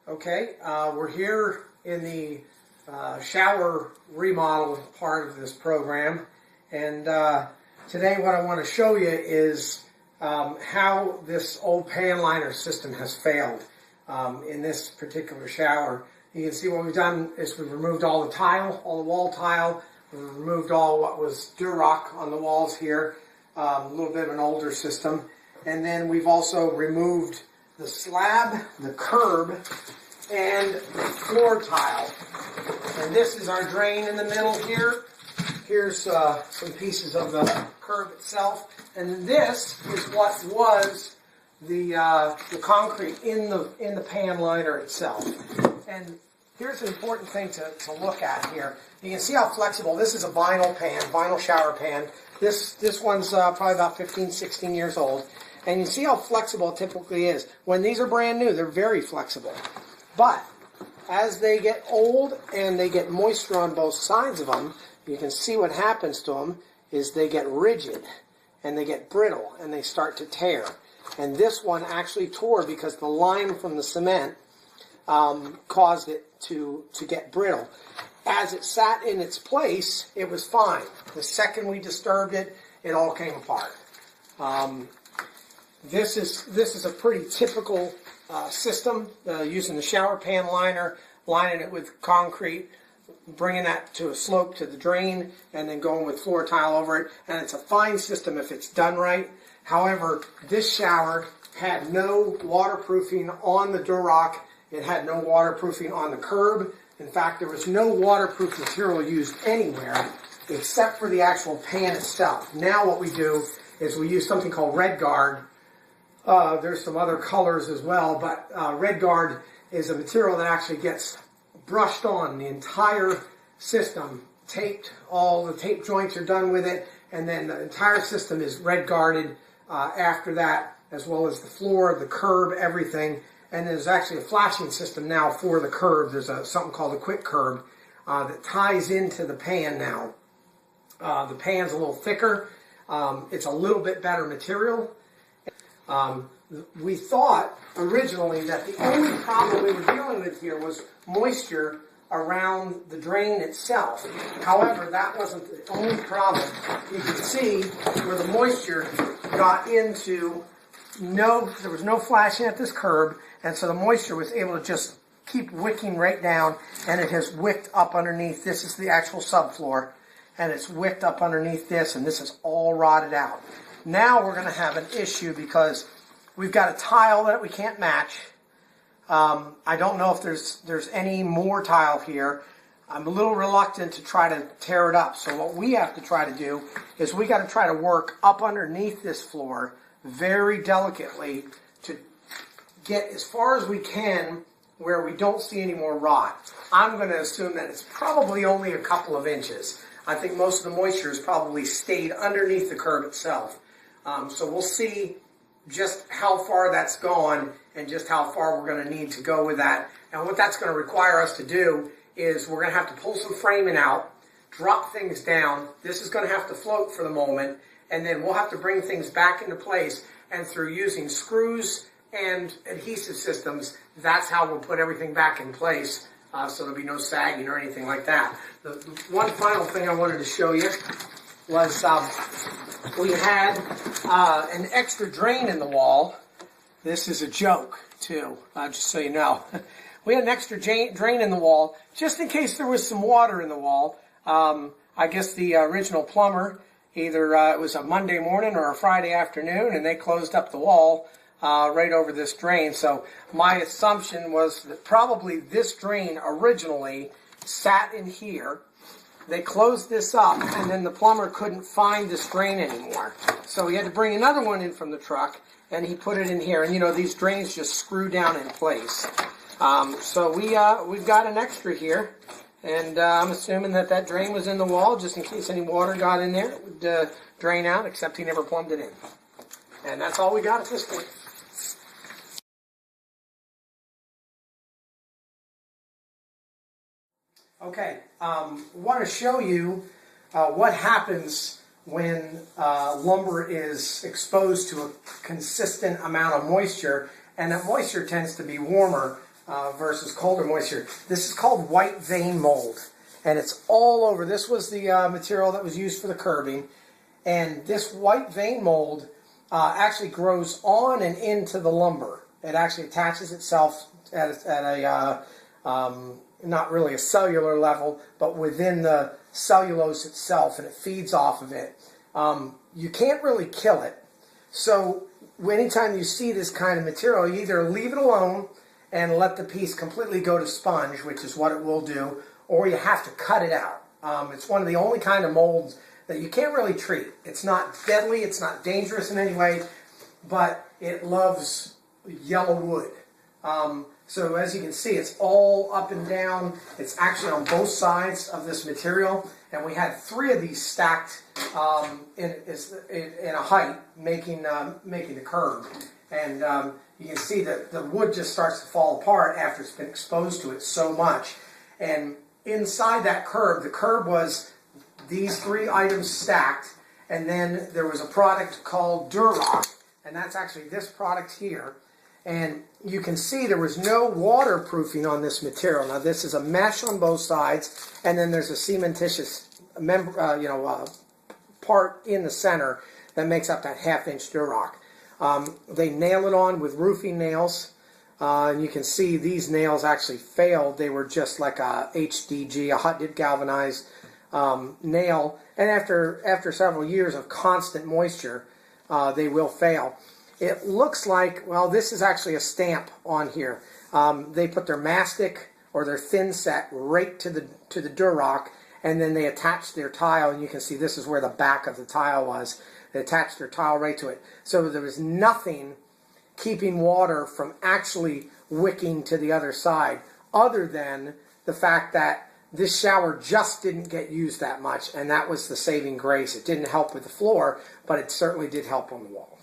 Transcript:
Okay, we're here in the shower remodel part of this program, and today what I want to show you is how this old pan liner system has failed in this particular shower. You can see what we've done is we've removed all the tile, all the wall tile. We've removed all what was Durock on the walls here, a little bit of an older system. And then we've also removed the slab, the curb, and the floor tile. And this is our drain in the middle here. Here's some pieces of the curb itself. And this is what was the concrete in the pan liner itself. And here's an important thing to look at here. You can see how flexible. This is a vinyl pan, vinyl shower pan. This one's probably about 15, 16 years old. And you see how flexible it typically is. When these are brand new, they're very flexible. But as they get old and they get moisture on both sides of them, you can see what happens to them is they get rigid and they get brittle and they start to tear. And this one actually tore because the lime from the cement caused it to get brittle. As it sat in its place, it was fine. The second we disturbed it, it all came apart. This is a pretty typical system, using the shower pan liner, lining it with concrete, bringing that to a slope to the drain, and then going with floor tile over it. And it's a fine system if it's done right. However, this shower had no waterproofing on the Durock. It had no waterproofing on the curb. In fact, there was no waterproof material used anywhere except for the actual pan itself. Now what we do is we use something called RedGuard. There's some other colors as well, but RedGuard is a material that actually gets brushed on the entire system, taped. All the tape joints are done with it, and then the entire system is RedGuarded after that, as well as the floor, the curb, everything. And there's actually a flashing system now for the curb. There's something called a quick curb that ties into the pan now. The pan's a little thicker. It's a little bit better material. We thought originally that the only problem we were dealing with here was moisture around the drain itself. However, that wasn't the only problem. You can see where the moisture got into there was no flashing at this curb, and so the moisture was able to just keep wicking right down, and it has wicked up underneath. This is the actual subfloor, and it's wicked up underneath this, and this is all rotted out. Now we're going to have an issue because we've got a tile that we can't match. I don't know if there's any more tile here. I'm a little reluctant to try to tear it up. So what we have to try to do is we got to try to work up underneath this floor very delicately to get as far as we can where we don't see any more rot. I'm going to assume that it's probably only a couple of inches. I think most of the moisture has probably stayed underneath the curb itself. So we'll see just how far that's gone and just how far we're going to need to go with that. And what that's going to require us to do is we're going to have to pull some framing out, drop things down. This is going to have to float for the moment, and then we'll have to bring things back into place. And through using screws and adhesive systems, that's how we'll put everything back in place, so there'll be no sagging or anything like that. The one final thing I wanted to show you was we had an extra drain in the wall. This is a joke, too, just so you know. We had an extra drain in the wall, just in case there was some water in the wall. I guess the original plumber, either it was a Monday morning or a Friday afternoon, and they closed up the wall right over this drain. So my assumption was that probably this drain originally sat in here. They closed this up, and then the plumber couldn't find this drain anymore. So he had to bring another one in from the truck, and he put it in here. And, you know, these drains just screw down in place. So we've got an extra here, and I'm assuming that drain was in the wall just in case any water got in there. It would drain out, except he never plumbed it in. And that's all we got at this point. Okay, want to show you what happens when lumber is exposed to a consistent amount of moisture, and that moisture tends to be warmer versus colder moisture. This is called white vein mold, and it's all over. This was the material that was used for the curbing, and this white vein mold actually grows on and into the lumber. It actually attaches itself at a not really a cellular level, but within the cellulose itself, and it feeds off of it. You can't really kill it, so anytime you see this kind of material, you either leave it alone and let the piece completely go to sponge, which is what it will do, or you have to cut it out. It's one of the only kind of molds that you can't really treat. It's not deadly, it's not dangerous in any way, but it loves yellow wood. So as you can see, it's all up and down. It's actually on both sides of this material, and we had 3 of these stacked in a height, making the curb. And you can see that the wood just starts to fall apart after it's been exposed to it so much. And inside that curb, the curb was these 3 items stacked, and then there was a product called Durock, and that's actually this product here. And you can see there was no waterproofing on this material. Now this is a mesh on both sides, and then there's a cementitious part in the center that makes up that 1/2-inch Durock. They nail it on with roofing nails, and you can see these nails actually failed. They were just like a HDG, a hot dip galvanized nail, and after several years of constant moisture, they will fail. It looks like, well, this is actually a stamp on here. They put their mastic or their thin set right to the Durock, and then they attach their tile, and you can see this is where the back of the tile was. They attached their tile right to it. So there was nothing keeping water from actually wicking to the other side, other than the fact that this shower just didn't get used that much, and that was the saving grace. It didn't help with the floor, but it certainly did help on the wall.